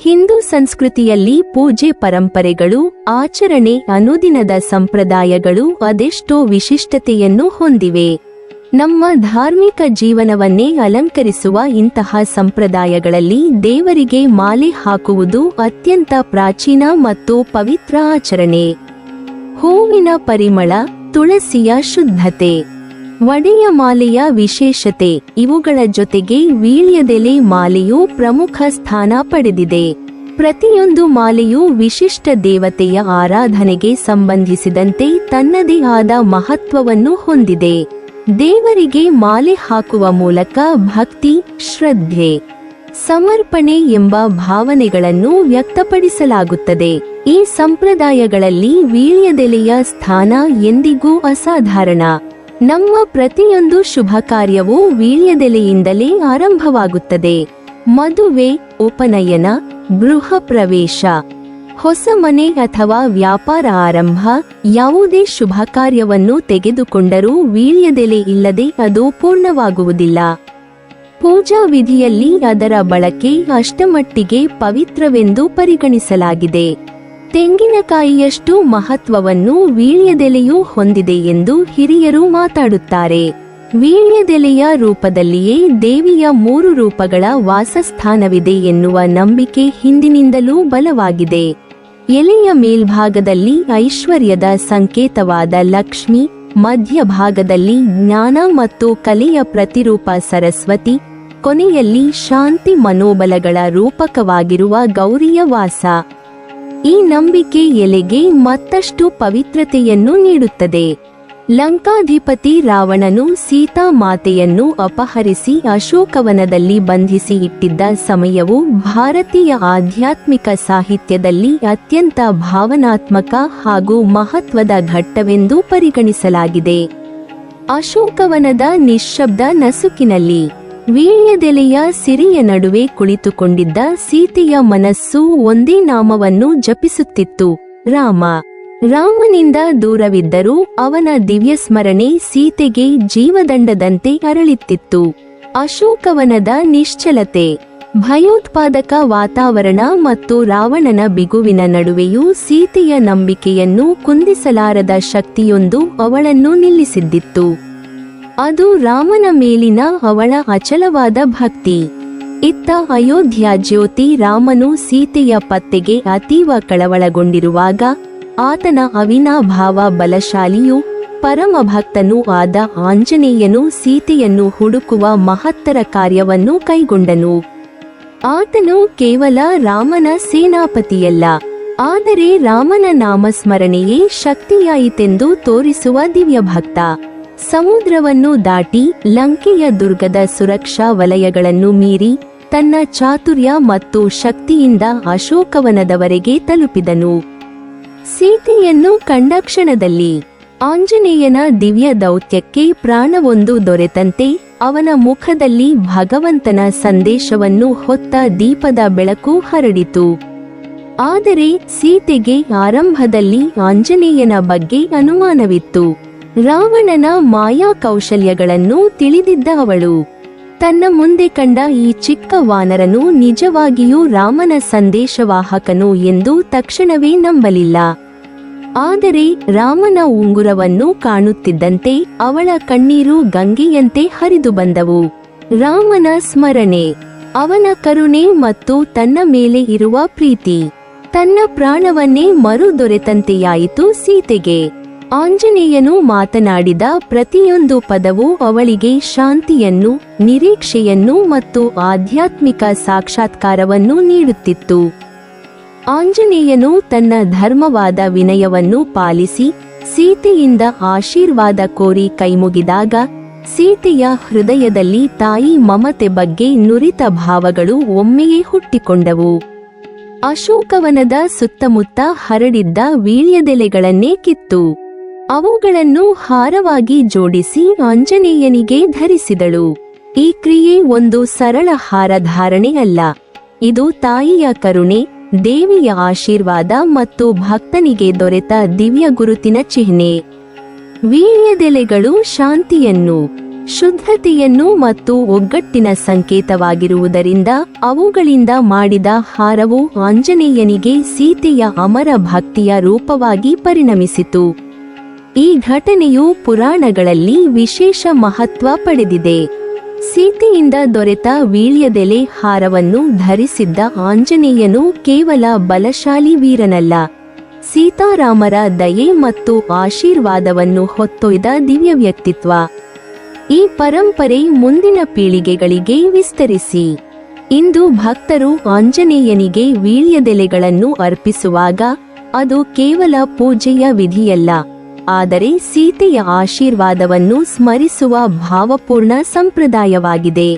ಹಿಂದೂ ಸಂಸ್ಕೃತಿಯಲ್ಲಿ ಪೂಜೆ ಪರಂಪರೆಗಳು, ಆಚರಣೆ, ಅನುದಿನದ ಸಂಪ್ರದಾಯಗಳು ಅದೆಷ್ಟೋ ವಿಶಿಷ್ಟತೆಯನ್ನು ಹೊಂದಿವೆ. ನಮ್ಮ ಧಾರ್ಮಿಕ ಜೀವನವನ್ನೇ ಅಲಂಕರಿಸುವ ಇಂತಹ ಸಂಪ್ರದಾಯಗಳಲ್ಲಿ ದೇವರಿಗೆ ಮಾಲೆ ಹಾಕುವುದು ಅತ್ಯಂತ ಪ್ರಾಚೀನ ಮತ್ತು ಪವಿತ್ರ ಆಚರಣೆ. ಹೂವಿನ ಪರಿಮಳ, ತುಳಸಿಯ ಶುದ್ಧತೆ, ವಡೆಯ ಮಾಲೆಯ ವಿಶೇಷತೆ ಇವುಗಳ ಜೊತೆಗೆ ವೀಳ್ಯದೆಲೆ ಮಾಲೆಯು ಪ್ರಮುಖ ಸ್ಥಾನ ಪಡೆದಿದೆ. ಪ್ರತಿಯೊಂದು ಮಾಲೆಯು ವಿಶಿಷ್ಟ ದೇವತೆಯ ಆರಾಧನೆಗೆ ಸಂಬಂಧಿಸಿದಂತೆ ತನ್ನದೇ ಆದ ಮಹತ್ವವನ್ನು ಹೊಂದಿದೆ. ದೇವರಿಗೆ ಮಾಲೆ ಹಾಕುವ ಮೂಲಕ ಭಕ್ತಿ, ಶ್ರದ್ಧೆ, ಸಮರ್ಪಣೆ ಎಂಬ ಭಾವನೆಗಳನ್ನು ವ್ಯಕ್ತಪಡಿಸಲಾಗುತ್ತದೆ. ಈ ಸಂಪ್ರದಾಯಗಳಲ್ಲಿ ವೀಳ್ಯದೆಲೆಯ ಸ್ಥಾನ ಎಂದಿಗೂ ಅಸಾಧಾರಣ. ನಮ್ಮ ಪ್ರತಿಯೊಂದು ಶುಭ ಕಾರ್ಯವೂ ವೀಳ್ಯದೆಲೆಯಿಂದಲೇ ಆರಂಭವಾಗುತ್ತದೆ. ಮದುವೆ, ಉಪನಯನ, ಗೃಹ ಪ್ರವೇಶ, ಹೊಸ ಮನೆ ಅಥವಾ ವ್ಯಾಪಾರ ಆರಂಭ, ಯಾವುದೇ ಶುಭ ಕಾರ್ಯವನ್ನು ತೆಗೆದುಕೊಂಡರೂ ವೀಳ್ಯದೆಲೆ ಇಲ್ಲದೆ ಅದು ಪೂರ್ಣವಾಗುವುದಿಲ್ಲ. ಪೂಜಾ ವಿಧಿಯಲ್ಲಿ ಅದರ ಬಳಕೆ ಅಷ್ಟಮಟ್ಟಿಗೆ ಪವಿತ್ರವೆಂದು ಪರಿಗಣಿಸಲಾಗಿದೆ. ತೆಂಗಿನಕಾಯಿಯಷ್ಟು ಮಹತ್ವವನ್ನು ವೀಳ್ಯದೆಲೆಯೂ ಹೊಂದಿದೆ ಎಂದು ಹಿರಿಯರು ಮಾತಾಡುತ್ತಾರೆ. ವೀಳ್ಯದೆಲೆಯ ರೂಪದಲ್ಲಿಯೇ ದೇವಿಯ 3 ರೂಪಗಳ ವಾಸಸ್ಥಾನವಿದೆ ಎನ್ನುವ ನಂಬಿಕೆ ಹಿಂದಿನಿಂದಲೂ ಬಲವಾಗಿದೆ. ಎಲೆಯ ಮೇಲ್ಭಾಗದಲ್ಲಿ ಐಶ್ವರ್ಯದ ಸಂಕೇತವಾದ ಲಕ್ಷ್ಮಿ, ಮಧ್ಯಭಾಗದಲ್ಲಿ ಜ್ಞಾನ ಮತ್ತು ಕಲೆಯ ಪ್ರತಿರೂಪ ಸರಸ್ವತಿ, ಕೊನೆಯಲ್ಲಿ ಶಾಂತಿ ಮನೋಬಲಗಳ ರೂಪಕವಾಗಿರುವ ಗೌರಿಯ ವಾಸ. ಈ ನಂಬಿಕೆ ಎಲೆಗೆ ಮತ್ತಷ್ಟು ಪವಿತ್ರತೆಯನ್ನು ನೀಡುತ್ತದೆ. ಲಂಕಾಧಿಪತಿ ರಾವಣನು ಸೀತಾ ಮಾತೆಯನ್ನು ಅಪಹರಿಸಿ ಅಶೋಕವನದಲ್ಲಿ ಬಂಧಿಸಿ ಇಟ್ಟಿದ್ದ ಸಮಯವು ಭಾರತೀಯ ಆಧ್ಯಾತ್ಮಿಕ ಸಾಹಿತ್ಯದಲ್ಲಿ ಅತ್ಯಂತ ಭಾವನಾತ್ಮಕ ಹಾಗೂ ಮಹತ್ವದ ಘಟ್ಟವೆಂದು ಪರಿಗಣಿಸಲಾಗಿದೆ. ಅಶೋಕವನದ ನಿಶ್ಶಬ್ದ ನಸುಕಿನಲ್ಲಿ ವೀಳ್ಯದೆಲೆಯ ಸಿರಿಯ ನಡುವೆ ಕುಳಿತುಕೊಂಡಿದ್ದ ಸೀತೆಯ ಮನಸ್ಸು ಒಂದೇ ನಾಮವನ್ನು ಜಪಿಸುತ್ತಿತ್ತು, ರಾಮ. ರಾಮನಿಂದ ದೂರವಿದ್ದರೂ ಅವನ ದಿವ್ಯಸ್ಮರಣೆ ಸೀತೆಗೆ ಜೀವದಂಡದಂತೆ ಅರಳಿತ್ತಿತ್ತು. ಅಶೋಕವನದ ನಿಶ್ಚಲತೆ, ಭಯೋತ್ಪಾದಕ ವಾತಾವರಣ ಮತ್ತು ರಾವಣನ ಬಿಗುವಿನ ನಡುವೆಯೂ ಸೀತೆಯ ನಂಬಿಕೆಯನ್ನು ಕುಂದಿಸಲಾರದ ಶಕ್ತಿಯೊಂದು ಅವಳನ್ನು ನಿಲ್ಲಿಸಿದ್ದಿತ್ತು. ಅದು ರಾಮನ ಮೇಲಿನ ಅವಳ ಅಚಲವಾದ ಭಕ್ತಿ. ಇತ್ತ ಅಯೋಧ್ಯ ಜ್ಯೋತಿ ರಾಮನು ಸೀತೆಯ ಪತ್ತೆಗೆ ಅತೀವ ಕಳವಳಗೊಂಡಿರುವಾಗ ಆತನ ಅವಿನಾಭಾವ ಬಲಶಾಲಿಯೂ ಪರಮಭಕ್ತನೂ ಆದ ಆಂಜನೇಯನು ಸೀತೆಯನ್ನು ಹುಡುಕುವ ಮಹತ್ತರ ಕಾರ್ಯವನ್ನು ಕೈಗೊಂಡನು. ಆತನು ಕೇವಲ ರಾಮನ ಸೇನಾಪತಿಯಲ್ಲ, ಆದರೆ ರಾಮನ ನಾಮಸ್ಮರಣೆಯೇ ಶಕ್ತಿಯಾಯಿತೆಂದು ತೋರಿಸುವ ದಿವ್ಯಭಕ್ತ. ಸಮುದ್ರವನ್ನು ದಾಟಿ ಲಂಕೆಯ ದುರ್ಗದ ಸುರಕ್ಷಾ ವಲಯಗಳನ್ನು ಮೀರಿ ತನ್ನ ಚಾತುರ್ಯ ಮತ್ತು ಶಕ್ತಿಯಿಂದ ಅಶೋಕವನದವರೆಗೆ ತಲುಪಿದನು. ಸೀತೆಯನ್ನು ಕಂಡ ಕ್ಷಣದಲ್ಲಿ ಆಂಜನೇಯನ ದಿವ್ಯ ದೌತ್ಯಕ್ಕೆ ಪ್ರಾಣವೊಂದು ದೊರೆತಂತೆ ಅವನ ಮುಖದಲ್ಲಿ ಭಗವಂತನ ಸಂದೇಶವನ್ನು ಹೊತ್ತ ದೀಪದ ಬೆಳಕು ಹರಡಿತು. ಆದರೆ ಸೀತೆಗೆ ಆರಂಭದಲ್ಲಿ ಆಂಜನೇಯನ ಬಗ್ಗೆ ಅನುಮಾನವಿತ್ತು. ರಾವಣನ ಮಾಯಾ ಕೌಶಲ್ಯಗಳನ್ನು ತಿಳಿದಿದ್ದ ಅವಳು ತನ್ನ ಮುಂದೆ ಕಂಡ ಈ ಚಿಕ್ಕ ವಾನರನು ನಿಜವಾಗಿಯೂ ರಾಮನ ಸಂದೇಶವಾಹಕನು ಎಂದು ತಕ್ಷಣವೇ ನಂಬಲಿಲ್ಲ. ಆದರೆ ರಾಮನ ಉಂಗುರವನ್ನು ಕಾಣುತ್ತಿದ್ದಂತೆ ಅವಳ ಕಣ್ಣೀರು ಗಂಗೆಯಂತೆ ಹರಿದು ಬಂದವು. ರಾಮನ ಸ್ಮರಣೆ, ಅವನ ಕರುಣೆ ಮತ್ತು ತನ್ನ ಮೇಲೆ ಇರುವ ಪ್ರೀತಿ, ತನ್ನ ಪ್ರಾಣವನ್ನೇ ಮರು ದೊರೆತಂತೆಯಾಯಿತು ಸೀತೆಗೆ. ಆಂಜನೇಯನು ಮಾತನಾಡಿದ ಪ್ರತಿಯೊಂದು ಪದವೂ ಅವಳಿಗೆ ಶಾಂತಿಯನ್ನು, ನಿರೀಕ್ಷೆಯನ್ನು ಮತ್ತು ಆಧ್ಯಾತ್ಮಿಕ ಸಾಕ್ಷಾತ್ಕಾರವನ್ನು ನೀಡುತ್ತಿತ್ತು. ಆಂಜನೇಯನು ತನ್ನ ಧರ್ಮವಾದ ವಿನಯವನ್ನು ಪಾಲಿಸಿ ಸೀತೆಯಿಂದ ಆಶೀರ್ವಾದ ಕೋರಿ ಕೈಮುಗಿದಾಗ ಸೀತೆಯ ಹೃದಯದಲ್ಲಿ ತಾಯಿ ಮಮತೆ ಬಗ್ಗೆ ನುರಿತ ಭಾವಗಳು ಒಮ್ಮೆಯೇ ಹುಟ್ಟಿಕೊಂಡವು. ಅಶೋಕವನದ ಸುತ್ತಮುತ್ತ ಹರಡಿದ್ದ ವೀಳ್ಯದೆಲೆಗಳನ್ನೇ ಕಿತ್ತು ಅವುಗಳನ್ನು ಹಾರವಾಗಿ ಜೋಡಿಸಿ ಆಂಜನೇಯನಿಗೆ ಧರಿಸಿದಳು. ಈ ಕ್ರಿಯೆ ಒಂದು ಸರಳ ಹಾರಧಾರಣೆ ಅಲ್ಲ, ಇದು ತಾಯಿಯ ಕರುಣೆ, ದೇವಿಯ ಆಶೀರ್ವಾದ ಮತ್ತು ಭಕ್ತನಿಗೆ ದೊರೆತ ದಿವ್ಯ ಗುರುತಿನ ಚಿಹ್ನೆ. ವೀಳ್ಯದೆಲೆಗಳು ಶಾಂತಿಯನ್ನು, ಶುದ್ಧತೆಯನ್ನು ಮತ್ತು ಒಗ್ಗಟ್ಟಿನ ಸಂಕೇತವಾಗಿರುವುದರಿಂದ ಅವುಗಳಿಂದ ಮಾಡಿದ ಹಾರವು ಆಂಜನೇಯನಿಗೆ ಸೀತೆಯ ಅಮರ ಭಕ್ತಿಯ ರೂಪವಾಗಿ ಪರಿಣಮಿಸಿತು. ಈ ಘಟನೆಯು ಪುರಾಣಗಳಲ್ಲಿ ವಿಶೇಷ ಮಹತ್ವ ಪಡೆದಿದೆ. ಸೀತೆಯಿಂದ ದೊರೆತ ವೀಳ್ಯದೆಲೆ ಹಾರವನ್ನು ಧರಿಸಿದ್ದ ಆಂಜನೇಯನು ಕೇವಲ ಬಲಶಾಲಿ ವೀರನಲ್ಲ, ಸೀತಾರಾಮರ ದಯೆ ಮತ್ತು ಆಶೀರ್ವಾದವನ್ನು ಹೊತ್ತೊಯ್ದ ದಿವ್ಯ ವ್ಯಕ್ತಿತ್ವ. ಈ ಪರಂಪರೆ ಮುಂದಿನ ಪೀಳಿಗೆಗಳಿಗೆ ವಿಸ್ತರಿಸಿ. ಇಂದು ಭಕ್ತರು ಆಂಜನೇಯನಿಗೆ ವೀಳ್ಯದೆಲೆಗಳನ್ನು ಅರ್ಪಿಸುವಾಗ ಅದು ಕೇವಲ ಪೂಜೆಯ ವಿಧಿಯಲ್ಲ, ಆದರೆ ಸೀತೆಯ ಆಶೀರ್ವಾದವನ್ನು ಸ್ಮರಿಸುವ ಭಾವಪೂರ್ಣ ಸಂಪ್ರದಾಯವಾಗಿದೆ.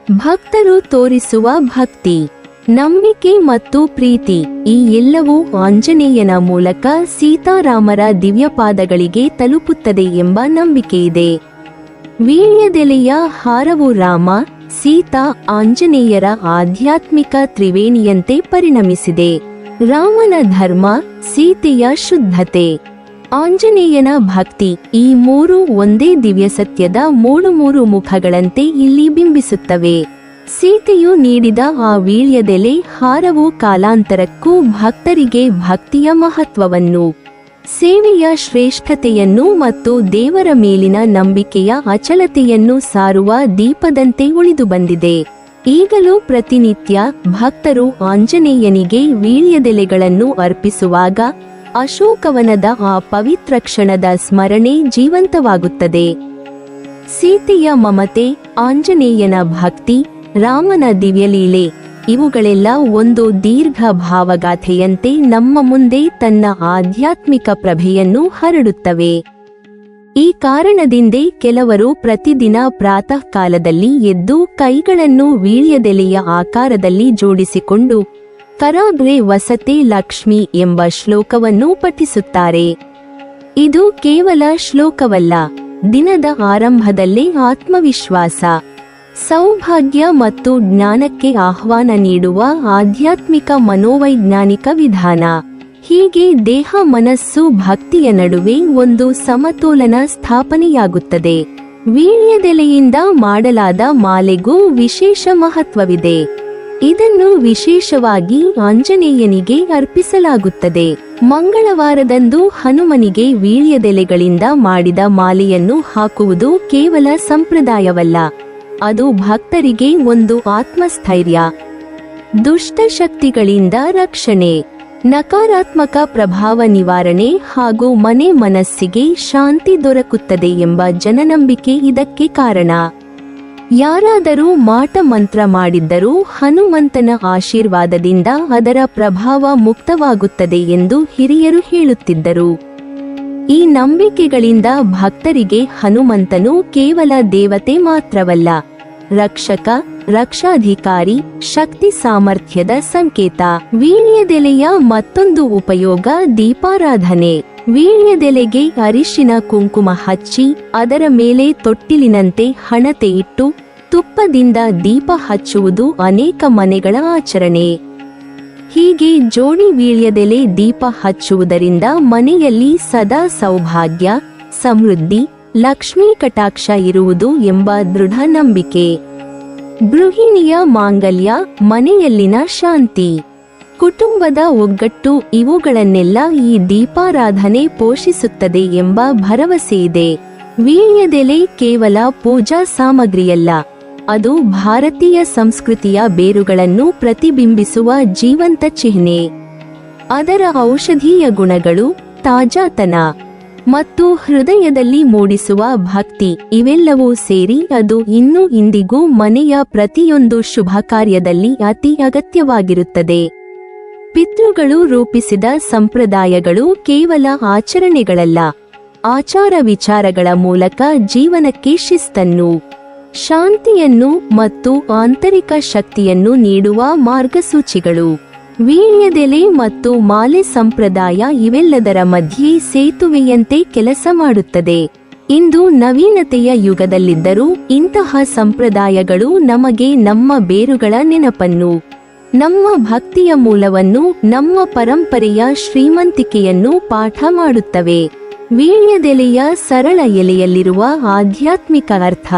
ಭಕ್ತರು ತೋರಿಸುವ ಭಕ್ತಿ, ನಂಬಿಕೆ ಮತ್ತು ಪ್ರೀತಿ ಈ ಎಲ್ಲವೂ ಆಂಜನೇಯನ ಮೂಲಕ ಸೀತಾರಾಮರ ದಿವ್ಯಪಾದಗಳಿಗೆ ತಲುಪುತ್ತದೆ ಎಂಬ ನಂಬಿಕೆಯಿದೆ. ವೀಳ್ಯದೆಲೆಯ ಹಾರವು ರಾಮ, ಸೀತಾ, ಆಂಜನೇಯರ ಆಧ್ಯಾತ್ಮಿಕ ತ್ರಿವೇಣಿಯಂತೆ ಪರಿಣಮಿಸಿದೆ. ರಾಮನ ಧರ್ಮ, ಸೀತೆಯ ಶುದ್ಧತೆ, ಆಂಜನೇಯನ ಭಕ್ತಿ ಈ ಮೂರು ಒಂದೇ ದಿವ್ಯ ಸತ್ಯದ ಮೂರು ಮುಖಗಳಂತೆ ಇಲ್ಲಿ ಬಿಂಬಿಸುತ್ತವೆ. ಸೀತೆಯು ನೀಡಿದ ಆ ವೀಳ್ಯದೆಲೆ ಹಾರವು ಕಾಲಾಂತರಕ್ಕೂ ಭಕ್ತರಿಗೆ ಭಕ್ತಿಯ ಮಹತ್ವವನ್ನು, ಸೇವೆಯ ಶ್ರೇಷ್ಠತೆಯನ್ನು ಮತ್ತು ದೇವರ ಮೇಲಿನ ನಂಬಿಕೆಯ ಅಚಲತೆಯನ್ನು ಸಾರುವ ದೀಪದಂತೆ ಉಳಿದು ಬಂದಿದೆ. ಈಗಲೂ ಪ್ರತಿನಿತ್ಯ ಭಕ್ತರು ಆಂಜನೇಯನಿಗೆ ವೀಳ್ಯದೆಲೆಗಳನ್ನು ಅರ್ಪಿಸುವಾಗ ಅಶೋಕವನದ ಆ ಪವಿತ್ರ ಕ್ಷಣದ ಸ್ಮರಣೆ ಜೀವಂತವಾಗುತ್ತದೆ. ಸೀತೆಯ ಮಮತೆ, ಆಂಜನೇಯನ ಭಕ್ತಿ, ರಾಮನ ದಿವ್ಯಲೀಲೆ ಇವುಗಳೆಲ್ಲ ಒಂದು ದೀರ್ಘ ಭಾವಗಾಥೆಯಂತೆ ನಮ್ಮ ಮುಂದೆ ತನ್ನ ಆಧ್ಯಾತ್ಮಿಕ ಪ್ರಭೆಯನ್ನು ಹರಡುತ್ತವೆ. ಈ ಕಾರಣದಿಂದೇ ಕೆಲವರು ಪ್ರತಿದಿನ ಪ್ರಾತಃ ಕಾಲದಲ್ಲಿ ಎದ್ದು ಕೈಗಳನ್ನು ವೀಳ್ಯದೆಲೆಯ ಆಕಾರದಲ್ಲಿ ಜೋಡಿಸಿಕೊಂಡು ಕರಾಗ್ರೆ ವಸತೆ ಲಕ್ಷ್ಮಿ ಎಂಬ ಶ್ಲೋಕವನ್ನು ಪಠಿಸುತ್ತಾರೆ. ಇದು ಕೇವಲ ಶ್ಲೋಕವಲ್ಲ, ದಿನದ ಆರಂಭದಲ್ಲೇ ಆತ್ಮವಿಶ್ವಾಸ, ಸೌಭಾಗ್ಯ ಮತ್ತು ಜ್ಞಾನಕ್ಕೆ ಆಹ್ವಾನ ನೀಡುವ ಆಧ್ಯಾತ್ಮಿಕ ಮನೋವೈಜ್ಞಾನಿಕ ವಿಧಾನ. ಹೀಗೆ ದೇಹ ಮನಸ್ಸು ಭಕ್ತಿಯ ನಡುವೆ ಒಂದು ಸಮತೋಲನ ಸ್ಥಾಪನೆಯಾಗುತ್ತದೆ. ವೀಳ್ಯದೆಲೆಯಿಂದ ಮಾಡಲಾದ ಮಾಲೆಗೂ ವಿಶೇಷ ಮಹತ್ವವಿದೆ. ಇದನ್ನು ವಿಶೇಷವಾಗಿ ಆಂಜನೇಯನಿಗೆ ಅರ್ಪಿಸಲಾಗುತ್ತದೆ. ಮಂಗಳವಾರದಂದು ಹನುಮನಿಗೆ ವೀಳ್ಯದೆಲೆಗಳಿಂದ ಮಾಡಿದ ಮಾಲೆಯನ್ನು ಹಾಕುವುದು ಕೇವಲ ಸಂಪ್ರದಾಯವಲ್ಲ, ಅದು ಭಕ್ತರಿಗೆ ಒಂದು ಆತ್ಮಸ್ಥೈರ್ಯ, ದುಷ್ಟ ಶಕ್ತಿಗಳಿಂದ ರಕ್ಷಣೆ, ನಕಾರಾತ್ಮಕ ಪ್ರಭಾವ ನಿವಾರಣೆ ಹಾಗೂ ಮನಸ್ಸಿಗೆ ಶಾಂತಿ ದೊರಕುತ್ತದೆ ಎಂಬ ಜನನಂಬಿಕೆ ಇದಕ್ಕೆ ಕಾರಣ. ಯಾರಾದರೂ ಮಾಟ ಮಂತ್ರ ಮಾಡಿದ್ದರೂ ಹನುಮಂತನ ಆಶೀರ್ವಾದದಿಂದ ಅದರ ಪ್ರಭಾವ ಮುಕ್ತವಾಗುತ್ತದೆ ಎಂದು ಹಿರಿಯರು ಹೇಳುತ್ತಿದ್ದರು. ಈ ನಂಬಿಕೆಗಳಿಂದ ಭಕ್ತರಿಗೆ ಹನುಮಂತನು ಕೇವಲ ದೇವತೆ ಮಾತ್ರವಲ್ಲ, ರಕ್ಷಕ, ರಕ್ಷಾಧಿಕಾರಿ, ಶಕ್ತಿ ಸಾಮರ್ಥ್ಯದ ಸಂಕೇತ. ವೀಳ್ಯದೆಲೆಯ ಮತ್ತೊಂದು ಉಪಯೋಗ ದೀಪಾರಾಧನೆ. ವೀಳ್ಯದೆಲೆಗೆ ಅರಿಶಿನ ಕುಂಕುಮ ಹಚ್ಚಿ ಅದರ ಮೇಲೆ ತೊಟ್ಟಿಲಿನಂತೆ ಹಣತೆ ಇಟ್ಟು ತುಪ್ಪದಿಂದ ದೀಪ ಹಚ್ಚುವುದು ಅನೇಕ ಮನೆಗಳ ಆಚರಣೆ. ಹೀಗೆ ಜೋಡಿ ವೀಳ್ಯದೆಲೆ ದೀಪ ಹಚ್ಚುವುದರಿಂದ ಮನೆಯಲ್ಲಿ ಸದಾ ಸೌಭಾಗ್ಯ, ಸಮೃದ್ಧಿ, ಲಕ್ಷ್ಮೀ ಕಟಾಕ್ಷ ಇರುವುದು ಎಂಬ ದೃಢ ನಂಬಿಕೆ. ಗೃಹಿಣಿಯ ಮಾಂಗಲ್ಯ, ಮನೆಯಲ್ಲಿನ ಶಾಂತಿ, ಕುಟುಂಬದ ಒಗ್ಗಟ್ಟು ಇವುಗಳನ್ನೆಲ್ಲ ಈ ದೀಪಾರಾಧನೆ ಪೋಷಿಸುತ್ತದೆ ಎಂಬ ಭರವಸೆಯಿದೆ. ವೀಳ್ಯದೆಲೆ ಕೇವಲ ಪೂಜಾ ಸಾಮಗ್ರಿಯಲ್ಲ, ಅದು ಭಾರತೀಯ ಸಂಸ್ಕೃತಿಯ ಬೇರುಗಳನ್ನು ಪ್ರತಿಬಿಂಬಿಸುವ ಜೀವಂತ ಚಿಹ್ನೆ. ಅದರ ಔಷಧೀಯ ಗುಣಗಳು, ತಾಜಾತನ ಮತ್ತು ಹೃದಯದಲ್ಲಿ ಮೂಡಿಸುವ ಭಕ್ತಿ ಇವೆಲ್ಲವೂ ಸೇರಿ ಅದು ಇನ್ನೂ ಇಂದಿಗೂ ಮನೆಯ ಪ್ರತಿಯೊಂದು ಶುಭ ಕಾರ್ಯದಲ್ಲಿ ಅತಿ ಅಗತ್ಯವಾಗಿರುತ್ತದೆ. ಪಿತೃಗಳು ರೂಪಿಸಿದ ಸಂಪ್ರದಾಯಗಳು ಕೇವಲ ಆಚರಣೆಗಳಲ್ಲ, ಆಚಾರ ವಿಚಾರಗಳ ಮೂಲಕ ಜೀವನಕ್ಕೆ ಶಿಸ್ತನ್ನು, ಶಾಂತಿಯನ್ನು ಮತ್ತು ಆಂತರಿಕ ಶಕ್ತಿಯನ್ನು ನೀಡುವ ಮಾರ್ಗಸೂಚಿಗಳು. ವೀಳ್ಯದೆಲೆ ಮತ್ತು ಮಾಲೆ ಸಂಪ್ರದಾಯ ಇವೆಲ್ಲದರ ಮಧ್ಯೆ ಸೇತುವೆಯಂತೆ ಕೆಲಸ ಮಾಡುತ್ತದೆ. ಇಂದು ನವೀನತೆಯ ಯುಗದಲ್ಲಿದ್ದರೂ ಇಂತಹ ಸಂಪ್ರದಾಯಗಳು ನಮಗೆ ನಮ್ಮ ಬೇರುಗಳ ನೆನಪನ್ನು, ನಮ್ಮ ಭಕ್ತಿಯ ಮೂಲವನ್ನು, ನಮ್ಮ ಪರಂಪರೆಯ ಶ್ರೀಮಂತಿಕೆಯನ್ನು ಪಾಠ ಮಾಡುತ್ತವೆ. ವೀಳ್ಯದೆಲೆಯ ಸರಳ ಎಲೆಯಲ್ಲಿರುವ ಆಧ್ಯಾತ್ಮಿಕ ಅರ್ಥ.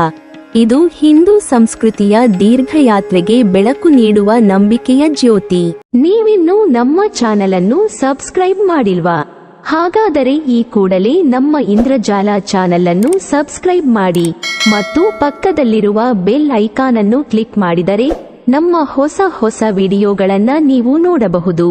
ಇದು ಹಿಂದೂ ಸಂಸ್ಕೃತಿಯ ದೀರ್ಘಯಾತ್ರೆಗೆ ಬೆಳಕು ನೀಡುವ ನಂಬಿಕೆಯ ಜ್ಯೋತಿ. ನೀವಿನ್ನೂ ನಮ್ಮ ಚಾನೆಲ್ ಅನ್ನು ಸಬ್ಸ್ಕ್ರೈಬ್ ಮಾಡಿಲ್ವಾ? ಹಾಗಾದರೆ ಈ ಕೂಡಲೇ ನಮ್ಮ ಇಂದ್ರಜಾಲ ಚಾನೆಲ್ ಅನ್ನು ಸಬ್ಸ್ಕ್ರೈಬ್ ಮಾಡಿ ಮತ್ತು ಪಕ್ಕದಲ್ಲಿರುವ ಬೆಲ್ ಐಕಾನ್ ಅನ್ನು ಕ್ಲಿಕ್ ಮಾಡಿದರೆ ನಮ್ಮ ಹೊಸ ವಿಡಿಯೋಗಳನ್ನ ನೀವು ನೋಡಬಹುದು.